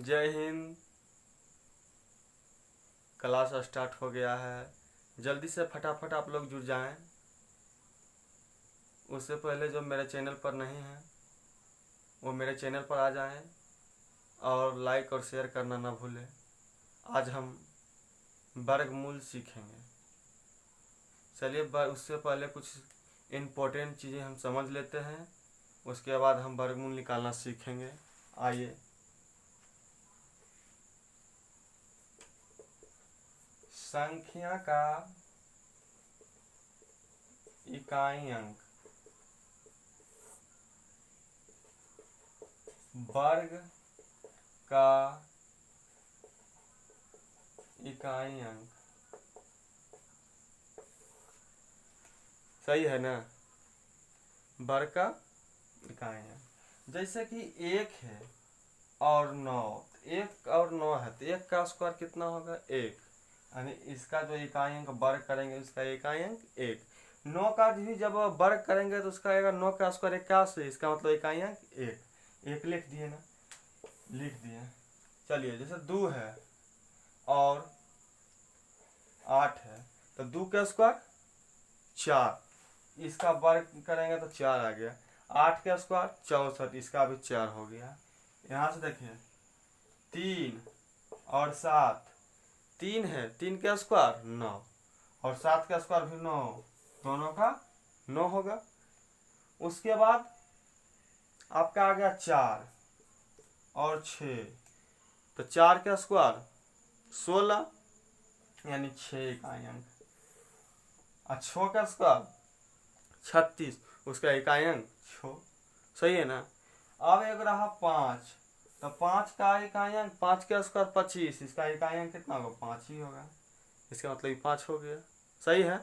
जय Hind. Class start हो गया है, जल्दी से फटाफट आप लोग जुड़ जाएं। उससे पहले जो मेरे चैनल पर नहीं हैं वो मेरे चैनल पर आ जाएं और लाइक और शेयर करना ना भूलें। आज हम वर्गमूल सीखेंगे। चलिए उससे पहले कुछ इम्पोर्टेंट चीज़ें हम समझ लेते हैं, उसके बाद हम वर्गमूल निकालना सीखेंगे। आइए, संख्या का इकाई अंक वर्ग का इकाई अंक, सही है ना। वर्ग का इकाई अंक जैसे कि 1 है और 9, 1 और 9 है तो 1 का स्क्वायर कितना होगा 1, यानी इसका जो इकाई अंक वर्ग करेंगे उसका इकाई अंक 1। 9 का भी जब वर्ग करेंगे तो उसका आएगा 9 का स्क्वायर 81, इसका मतलब इकाई अंक 1 लिख दिए ना, लिख दिए। चलिए जैसे 2 है और 8 है तो 2 का स्क्वायर 4, इसका वर्ग करेंगे तो 4 आ गया। 8 का स्क्वायर 64, इसका भी 4 हो गया। यहाँ से देखिए 3 और 7, 3 है, 3 का स्क्वायर 9 और 7 का स्क्वायर भी 9, दोनों का 9 होगा। उसके बाद आपका आ गया 4 और 6, तो 4 का स्क्वायर 16, यानी 6 इकाई अंक। और 6 का स्क्वायर 36, उसका इकाई अंक 6, सही है ना। अब एक रहा 5, तो 5 का इकाई अंक, 5 का स्क्वायर 25, इसका इकाई अंक कितना होगा 5 ही होगा, इसका मतलब 5 हो गया, सही है।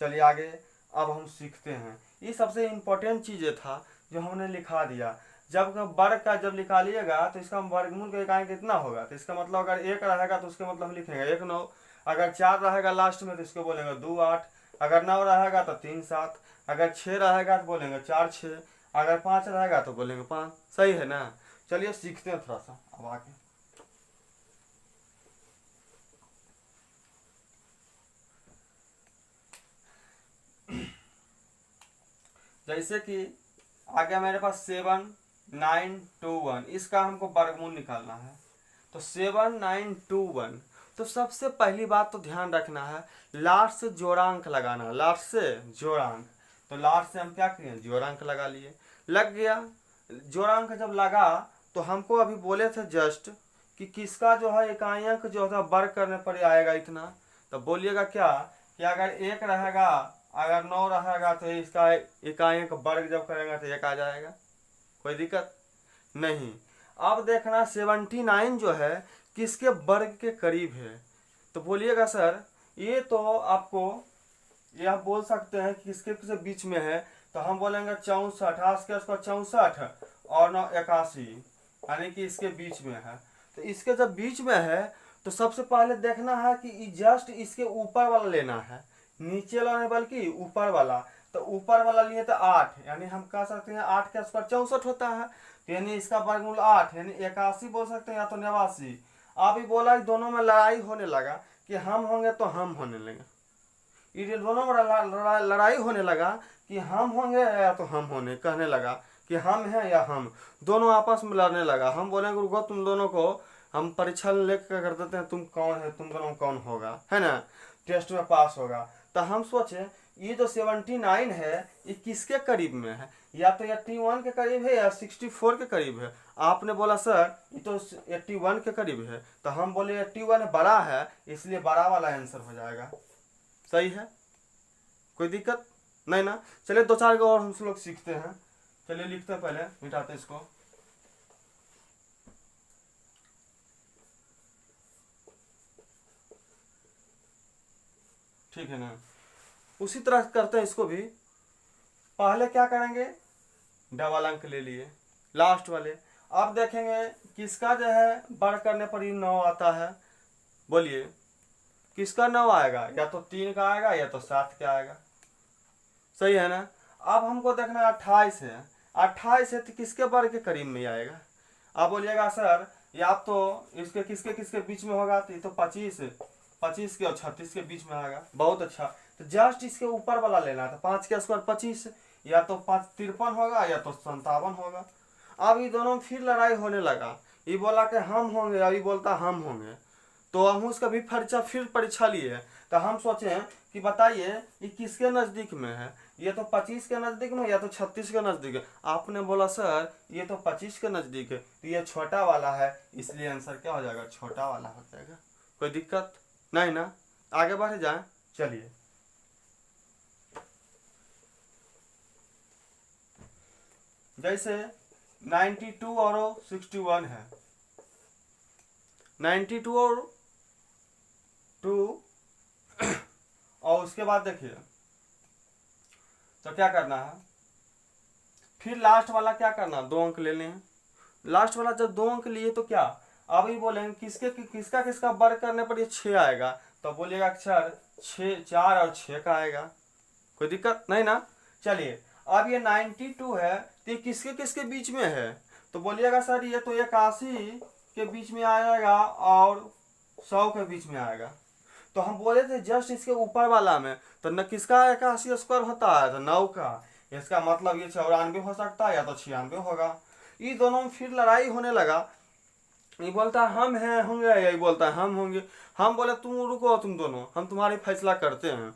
चलिए आगे अब हम सीखते हैं। ये सबसे इम्पोर्टेंट चीज़ें था जो हमने लिखा दिया। जब वर्ग का जब निकालिएगा तो इसका वर्गमूल का इकाई कितना होगा, तो इसका मतलब अगर 1 रहेगा तो उसके मतलब हम लिखेंगे 1 9, अगर 4 रहेगा लास्ट में तो इसको बोलेंगे 2 8, अगर 9 रहेगा तो 3 7, अगर 6 रहेगा तो बोलेंगे 4 6, अगर 5 रहेगा तो बोलेंगे 5, सही है ना। चलिए सीखते हैं थोड़ा सा अब आगे। जैसे कि आ गया मेरे पास 7 9 2 1, इसका हमको वर्गमूल निकालना है। तो 7 9 2 1, तो सबसे पहली बात तो ध्यान रखना है लास्ट से जोड़ांक लगाना, लास्ट से जोड़ांक। तो लास्ट से हम क्या किए, जोड़ांक लगा लिए, लग गया। जोड़ांक जब लगा तो हमको अभी बोले थे जस्ट कि किसका जो है इकाई अंक जो है वर्ग करने पर आएगा इतना। तो बोलिएगा क्या कि अगर 1 रहेगा, अगर 9 रहेगा तो इसका इकाई अंक वर्ग जब करेंगे तो 1 आ जाएगा, कोई दिक्कत नहीं। अब देखना 79 जो है किसके वर्ग के करीब है। तो बोलिएगा सर ये तो आपको ये आप बोल सकते हैं कि किसके से बीच में है, तो हम बोलेंगे 64, 8 के उसका 64 और 9 81, यानी कि इसके बीच में है। तो इसके जब बीच में है तो सबसे पहले देखना है कि जस्ट इसके ऊपर वाला लेना है, नीचे वाला नहीं बल्कि ऊपर वाला। तो ऊपर वाला लिए तो 8, यानी हम कह सकते हैं 8 का स्क्वायर 64 होता है, तो यानी इसका वर्गमूल 8, यानी 81 बोल सकते हैं या तो 89। अभी बोला दोनों में लड़ाई होने लगा कि हम होंगे तो हम होने लगे, ये दोनों में लड़ाई होने लगा कि हम होंगे या तो हम होने, कहने लगा कि हम हैं या हम, दोनों आपस में लड़ने लगा। हम बोलेंगे रुको तुम दोनों को हम परीक्षा लेकर कर देते हैं, तुम कौन है, तुम दोनों कौन होगा, है ना, टेस्ट में पास होगा। तो हम सोचे ये जो 79 है ये किसके करीब में है, या तो 81 के करीब है या 64 के करीब है। आपने बोला सर ये तो 81 के करीब है, तो हम बोले 81 बड़ा है इसलिए बड़ा वाला आंसर हो जाएगा, सही है, कोई दिक्कत नहीं ना। चलिए 2 4 को और हम लोग सीखते हैं। चलिए लिखते हैं, पहले मिटाते हैं इसको। ठीक है ना, उसी तरह करते हैं इसको भी। पहले क्या करेंगे, डबल अंक ले लिए लास्ट वाले। अब देखेंगे किसका जो है वर्ग करने पर ही 9 आता है, बोलिए किसका 9 आएगा, या तो 3 का आएगा या तो 7 का आएगा, सही है ना। अब हमको देखना 28 है, 28 है तो किसके वर्ग के करीब में आएगा। अब बोलिएगा सर या तो इसके किसके किसके बीच में होगा, तो ये तो 25 के और 36 के बीच में आएगा। बहुत अच्छा, तो जस्ट इसके ऊपर वाला लेना है, तो 5 के स्क्वायर 25, या तो 553 होगा या तो 57 होगा। अब ये दोनों में फिर लड़ाई होने लगा, ये बोला कि हम होंगे, अभी बोलता हम होंगे। तो हम उसका भी परीक्षा लिए, तो हम सोचे कि बताइए ये किसके नज़दीक में है, ये तो 25 के नज़दीक में या तो 36 के नज़दीक है। आपने बोला सर ये तो 25 के नज़दीक है, तो ये छोटा वाला है, इसलिए आंसर क्या हो जाएगा, छोटा वाला हो जाएगा। कोई दिक्कत नहीं ना, आगे बढ़ जाए। चलिए जैसे 92 और 61 है, 92 और 2 और उसके बाद देखिए तो क्या करना है, फिर लास्ट वाला क्या करना, 2 अंक ले लें। लास्ट वाला जब 2 अंक लिए तो क्या, अब ही बोलेंगे किसका किसका वर्ग करने पर ये 6 आएगा, तो बोलिएगा अक्षर 6, 4 और 6 का आएगा। कोई दिक्कत नहीं ना। चलिए अब ये 92 है, तो ये किसके किसके बीच में है, तो बोलिएगा सर ये तो 81 के बीच में आएगा और 100 के बीच में आएगा। तो हम बोले थे जस्ट इसके ऊपर वाला में, तो न किसका 81 स्क्वायर होता है, तो 9 का। इसका मतलब ये 94 हो सकता है या तो 96 होगा। ये दोनों में फिर लड़ाई होने लगा, ये बोलता है हम हैं होंगे, यही बोलता है हम होंगे। हम बोले तुम रुको, तुम दोनों हम तुम्हारी फैसला करते हैं।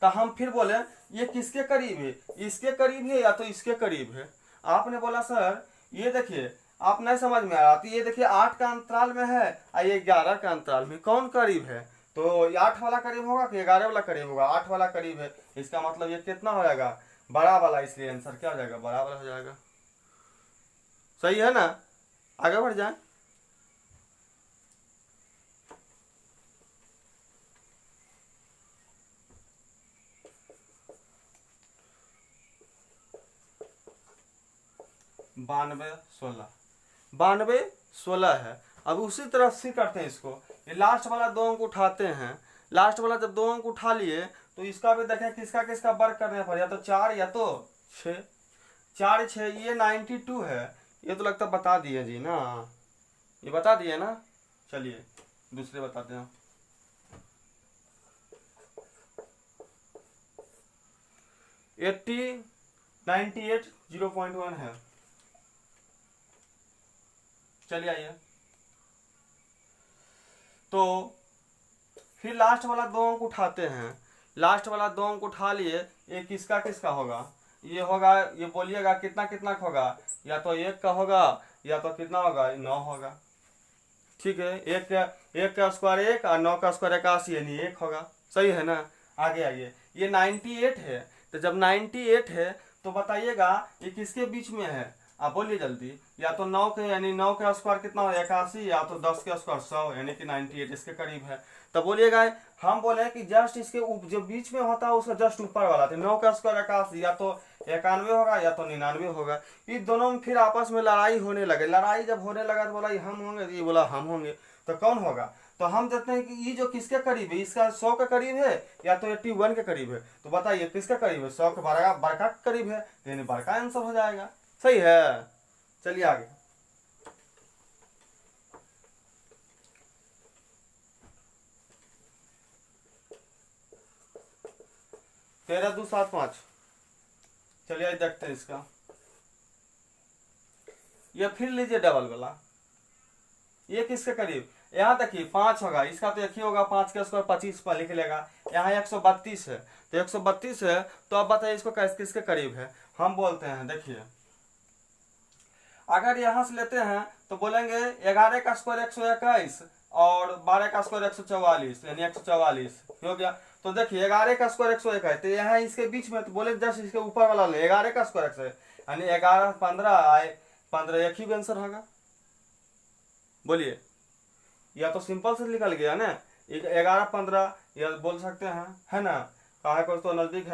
तो हम फिर बोले ये किसके करीब है, इसके करीब है या तो इसके करीब है। आपने बोला सर ये देखिए आप नहीं समझ में आ रहा, तो ये देखिए 8 का अंतराल में है और ये 11 का अंतराल में, कौन करीब है, तो 8 वाला करीब होगा कि 11 वाला करीब होगा, 8 वाला करीब है। इसका मतलब ये कितना हो जाएगा, बड़ा वाला, इसलिए आंसर क्या हो जाएगा, बड़ा वाला हो जाएगा। सही है ना, आगे बढ़ जाए। बानवे सोलह है। अब उसी तरह से करते हैं इसको, ये लास्ट वाला 2 अंक उठाते हैं। लास्ट वाला जब 2 अंक उठा लिए तो इसका भी देखें किसका किसका वर्ग करने पर, या तो 4 या तो 6, 4 6, ये 92 है। ये तो लगता बता दिए जी ना, ये बता दिए ना। चलिए दूसरे बताते हैं। 98 0.1 है। चलिए आइए, तो फिर लास्ट वाला 2 अंक उठाते हैं। लास्ट वाला 2 अंक उठा लिए, ये किसका किसका होगा, ये होगा, ये बोलिएगा कितना कितना होगा, या तो 1 का होगा या तो कितना होगा, 9 होगा। ठीक है, 1 का स्क्वायर 1 और 9 का स्क्वायर 81, यानी 1 होगा। सही है ना। आगे आइए, ये 98 है, तो जब 98 है तो बताइएगा ये किसके बीच में है, आप बोलिए जल्दी। या तो 9 के, यानी 9 का स्क्वायर कितना हो 81, या तो 10 का स्क्वायर 100, यानी कि 98 इसके करीब है। तो बोलिएगा हम बोले कि जस्ट इसके जो बीच में होता है उसका जस्ट ऊपर वाला, तो 9 का स्क्वायर 81, या तो 91 होगा या तो 99 होगा। ये दोनों में फिर आपस में लड़ाई होने लगे। लड़ाई जब होने लगा तो बोला ये हम होंगे, ये बोला हम होंगे, तो कौन होगा। तो हम देखते हैं कि ये जो किसके करीब है, इसका 100 के करीब है या तो 81 के करीब है। तो बताइए किसके करीब है, 100 के बड़का के करीब है, यानी बड़का आंसर हो जाएगा। सही है। चलिए आगे, तेरह 2 7 5। चलिए आज देखते हैं इसका। ये फिर लीजिए डबल वाला, ये किसके करीब, यहाँ देखिए 5 होगा, इसका तो एक ही होगा, 5 का स्क्वायर 25 पर लिख लेगा। यहाँ 132 है, तो 132 है, तो अब बताइए इसको किसके करीब है। हम बोलते हैं देखिए, अगर यहाँ से लेते हैं तो बोलेंगे 11 का स्क्वायर 121 और 12 का स्क्वायर 144, यानी 144 हो गया। तो देखिए 11 का स्क्वायर 121, तो यहाँ इसके बीच में, तो बोले जस्ट इसके ऊपर वाला ले 11 का स्क्वायर 100, यानी 11 15 एक ही आंसर होगा। बोलिए, या तो सिंपल से निकल गया ना, 11 15 या बोल सकते हैं, है ना। कहा को तो नजदीक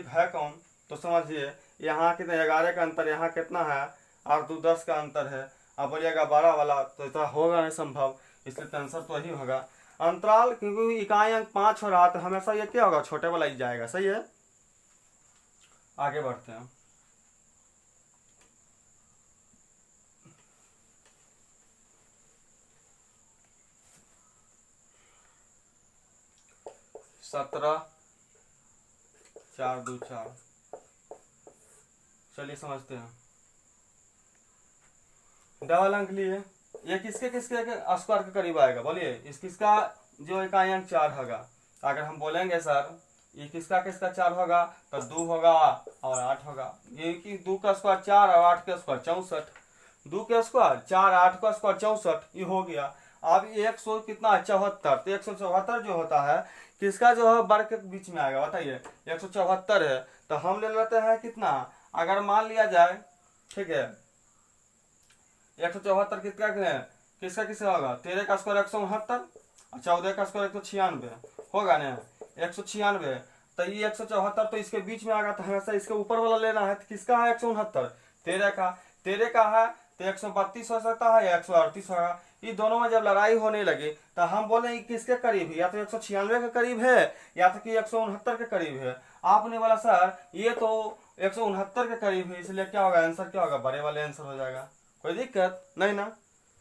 है कौन, तो समझिए यहाँ कितना 11 का अंतर, यहाँ कितना है 8 2 10 का अंतर है। आप बोलिएगा 12 वाला, तो इतना होगा नहीं संभव, इसलिए आंसर तो वही होगा। अंतराल क्योंकि इकाई अंक 5 हो रहा, तो हमेशा ये क्या होगा, छोटे वाला ही जाएगा। सही है, आगे बढ़ते हैं। 17, 4 2 4। चलिए समझते हैं। डबल अंक लिए, ये किसके किसके स्क्वायर के करीब आएगा बोलिए। इस किसका जो इकाई अंक 4 होगा, अगर हम बोलेंगे सर ये किसका किसका 4 होगा तो 2 होगा और 8 होगा। ये कि 2 का स्क्वायर 4 और 8 का स्क्वायर 64। 2 का स्क्वायर 4, 8 का स्क्वायर 64, ये हो गया। अब 100 कितना 74, तो 174 जो होता है किसका जो है वर्ग के बीच में आएगा बताइए। 174 है, तो हम ले लेते हैं कितना, अगर मान लिया जाए, ठीक है 174 किसका किसका होगा, 13 का स्क्वायर 169, 14 का स्क्वायर 196 होगा ना 196। तो ये 174 तो इसके बीच में आएगा, तो हमेशा इसके ऊपर वाला लेना है। तो किसका है 169, 13 का है, तो 132 हो सकता है या 138 होगा। ये दोनों में जब लड़ाई होने लगे तो हम बोले किसके करीब है, या तो 196 के करीब है या तो कि 169 के करीब है। आपने बोला सर ये तो 169 के करीब है, इसलिए क्या होगा आंसर, क्या होगा बड़े वाले आंसर हो जाएगा। कोई दिक्कत नहीं ना।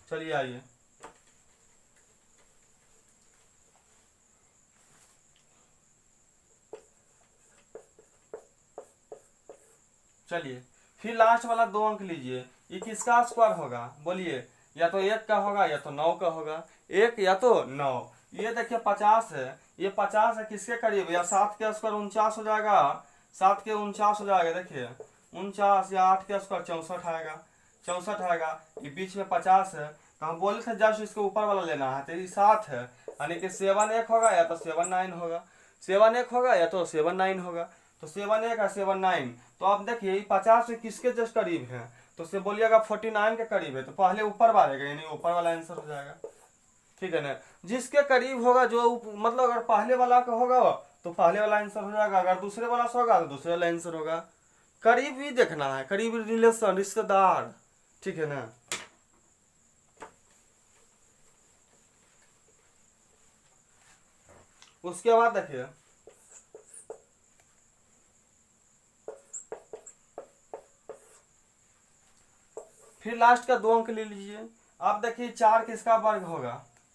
चलिए आइए, चलिए फिर लास्ट वाला 2 अंक लीजिए। ये किसका स्क्वायर होगा बोलिए, या तो 1 का होगा या तो 9 का होगा, 1 या तो 9। ये देखिए 50 है, ये 50 है किसके करीब, या 7 के स्क्वायर 49 हो जाएगा, 7 के 49 हो जाएगा, देखिए 49, या 8 के स्क्वायर 64 आएगा, 64 आएगा। ये बीच में 50 है, तो हम बोले थे जस्ट इसके ऊपर वाला लेना है, तो ये 7 है, यानी कि 7 1 होगा या तो 7 9 होगा, 7 1 होगा या तो 7 9 होगा। तो 7 1 है 7 9, तो आप देखिए 50 किसके जस्ट करीब है, तो उससे बोलिएगा 49 के करीब है, तो पहले ऊपर वाले यानी ऊपर वाला आंसर हो जाएगा। ठीक है ना, जिसके करीब होगा जो मतलब अगर पहले वाला का होगा तो पहले वाला आंसर हो जाएगा, अगर दूसरे वाला से होगा तो दूसरे वाला आंसर होगा। करीब भी देखना है, करीब रिलेशन रिश्तेदार, ठीक है ना। उसके बाद देखिए फिर लास्ट का 2 अंक ले लीजिए। आप देखिए 4 किसका वर्ग होगा,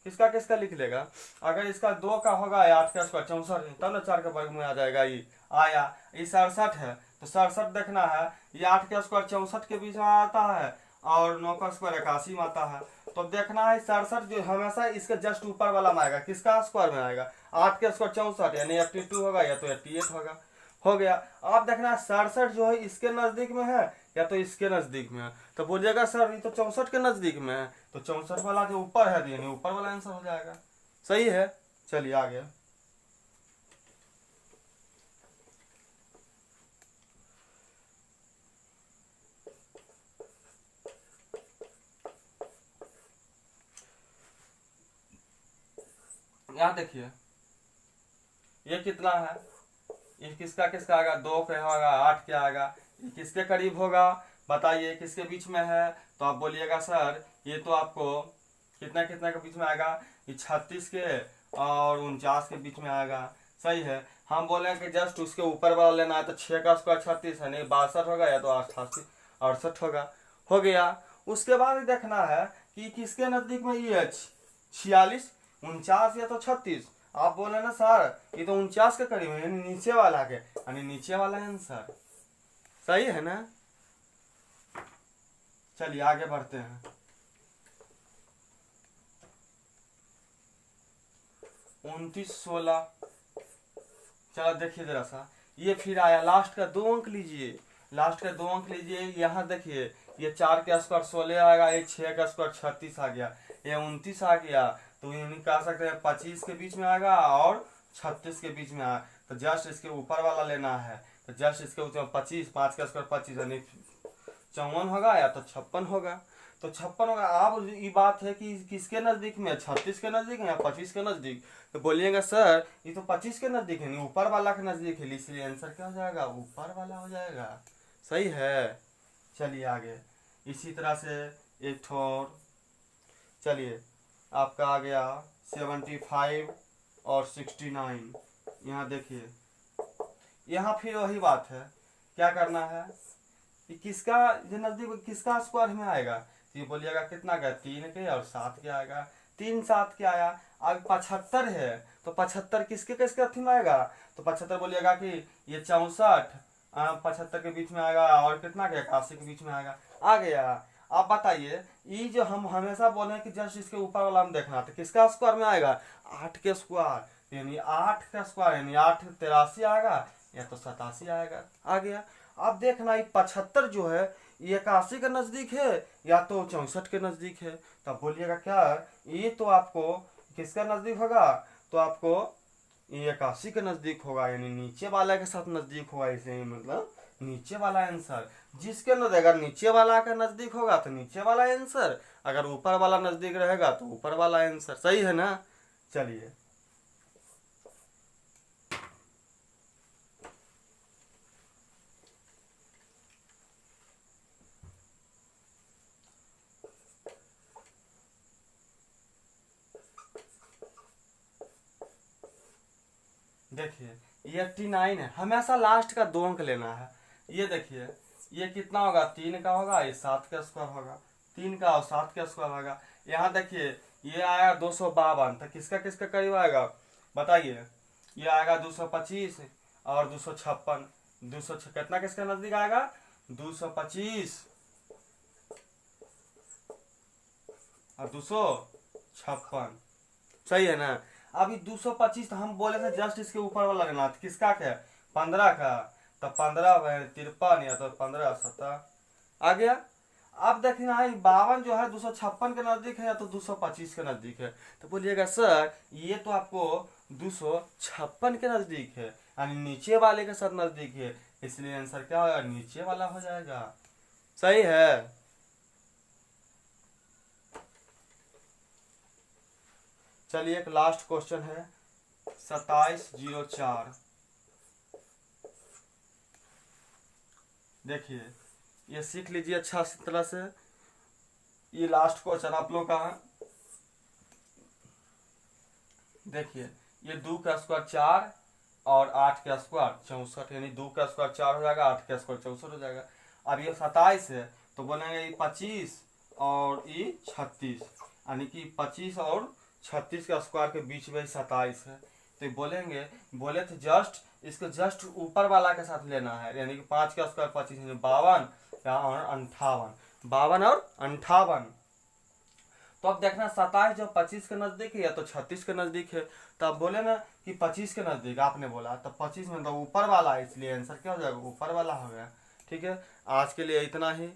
किसका किसका लिख लेगा। अगर इसका 2 का होगा या 8 का स्क्वायर 64, तब ना 4 के वर्ग में आ जाएगा। ये आया, ये 67 है, तो 67 देखना है, ये 8 का स्क्वायर 64 के बीच में आता है और 9 का स्क्वायर 81 में आता है। तो देखना है 67 जो हमेशा इसके जस्ट ऊपर वाला में आएगा, किसका स्क्वायर में आएगा, 8 का स्क्वायर 64 यानी 82 होगा या तो 88 होगा। हो गया। आप देखना 67 जो है इसके नजदीक में है या तो इसके नजदीक में है, तो बोलिएगा सर ये तो 64 के नजदीक में है, तो 64 वाला जो ऊपर है यानी ऊपर वाला आंसर हो जाएगा। सही है, चलिए आगे। यहाँ देखिए ये कितना है, ये किसका किसका आएगा, 2 का होगा, 8 क्या आएगा, ये किसके करीब होगा बताइए, किसके बीच में है। तो आप बोलिएगा सर ये तो आपको कितना कितना के बीच में आएगा, ये 36 के और 49 के बीच में आएगा। सही है, हम बोले कि जस्ट उसके ऊपर वाला लेना है, तो 6 का स्क्वायर 36 है, नहीं 62 होगा या तो 88 68 होगा। हो गया। उसके बाद देखना है कि किसके नजदीक में ये है, 46 49 या तो 36। आप बोले ना सर ये तो 49 के करीब है, नीचे वाला के यानी नीचे वाला आंसर। सही है ना। चलिए आगे बढ़ते हैं। 29 16, चलो देखिए जरा सा, ये फिर आया लास्ट का 2 अंक लीजिए, लास्ट का 2 अंक लीजिए। यहाँ देखिए ये 4 का स्क्वायर 16 आएगा, ये 6 का स्क्वायर 36 आ गया, ये 29 आ गया, तो ये कह सकते हैं 25 के बीच में आएगा और 36 के बीच में आएगा। तो जस्ट इसके ऊपर वाला लेना है, तो जस्ट इसके ऊपर 25, 5 का स्क्वायर 25 यानी 54 होगा या तो 56 होगा। तो 56 होगा। अब ये बात है कि किसके नजदीक में, 36 के नजदीक है या 25 के नजदीक। तो बोलिएगा सर ये तो 25 के नजदीक है, नहीं ऊपर वाला के नजदीक है, इसलिए आंसर क्या हो जाएगा, ऊपर वाला हो जाएगा। सही है। चलिए आगे इसी तरह से एक और, चलिए आपका आ गया 75 और 69। यहाँ देखिए यहाँ फिर वही बात है, क्या करना है कि किसका जो नजदीक किसका स्क्वायर में आएगा, तो ये बोलिएगा कितना का, 3 के और 7 के आएगा। 3 7 क्या आया। अब 75 है तो 75 किसके किसके अथी में आएगा, तो 75 बोलिएगा कि ये 64 75 के बीच में आएगा और कितना के 81 के बीच में आएगा। आ गया। अब बताइए ये जो हम हमेशा बोले कि जस्ट इसके ऊपर वाला हम देखना, तो किसका स्क्वायर में आएगा, 8 के स्क्वायर, यानी 8 का स्क्वायर यानी 8 83 आएगा या तो 87 आएगा। आ गया। अब देखना ये 75 जो है ये 81 के नजदीक है या तो 64 के नजदीक है। तब बोलिएगा क्या, ये तो आपको किसका नजदीक होगा, तो आपको ये 81 के नजदीक होगा, यानी नीचे वाला के साथ नजदीक होगा, इसलिए मतलब नीचे वाला आंसर। जिसके नजदीक अगर नीचे वाला का नजदीक होगा तो नीचे वाला आंसर, अगर ऊपर वाला नजदीक रहेगा तो ऊपर वाला आंसर। सही है ना। चलिए देखिए ये 89 है, हमेशा लास्ट का 2 अंक लेना है। ये देखिए ये कितना होगा, 3 का होगा, ये 7 का स्क्वायर होगा, 3 का और 7 का स्क्वायर होगा। यहाँ देखिए ये आया 252, तो किसका किसका करीब आएगा बताइए। ये आएगा 225 और 256, 200 कितना किसका नजदीक आएगा, 225 और 256। सही है ना। अभी 225 तो हम बोले थे जस्ट इसके ऊपर वाला लेना, तो किसका क्या 15 का, तो 15 53 या तो 15 17 आ गया। अब देखना है 52 जो है 256 के नजदीक है या तो 225 के नजदीक है। तो बोलिएगा सर ये तो आपको 256 के नजदीक है, यानी नीचे वाले के साथ नजदीक है, इसलिए आंसर क्या होगा, नीचे वाला हो जाएगा। सही है। चलिए एक लास्ट क्वेश्चन है 2704। देखिए ये सीख लीजिए अच्छा तरह से, ये लास्ट क्वेश्चन आप लोग का है। देखिए ये 2 का स्क्वायर 4 और 8 का स्क्वायर 64, यानी 2 का स्क्वायर 4 हो जाएगा, 8 का स्क्वायर 64 हो जाएगा। अब ये 27 है तो बोलेंगे ये 25 और ये 36, यानी कि 25 और 36 का स्क्वायर के बीच में 27 है। तो बोलेंगे बोले थे जस्ट इसको जस्ट ऊपर वाला के साथ लेना है, यानी कि 5 का स्क्वायर 25 यानी 52 और 58, 52 और 58। तो अब देखना 27 जो 25 के नजदीक है या तो 36 के नजदीक है। तो अब बोले ना कि 25 के नजदीक आपने बोला, तो 25 में तो ऊपर वाला है, इसलिए आंसर क्या हो जाएगा, ऊपर वाला हो गया। ठीक है, आज के लिए इतना ही।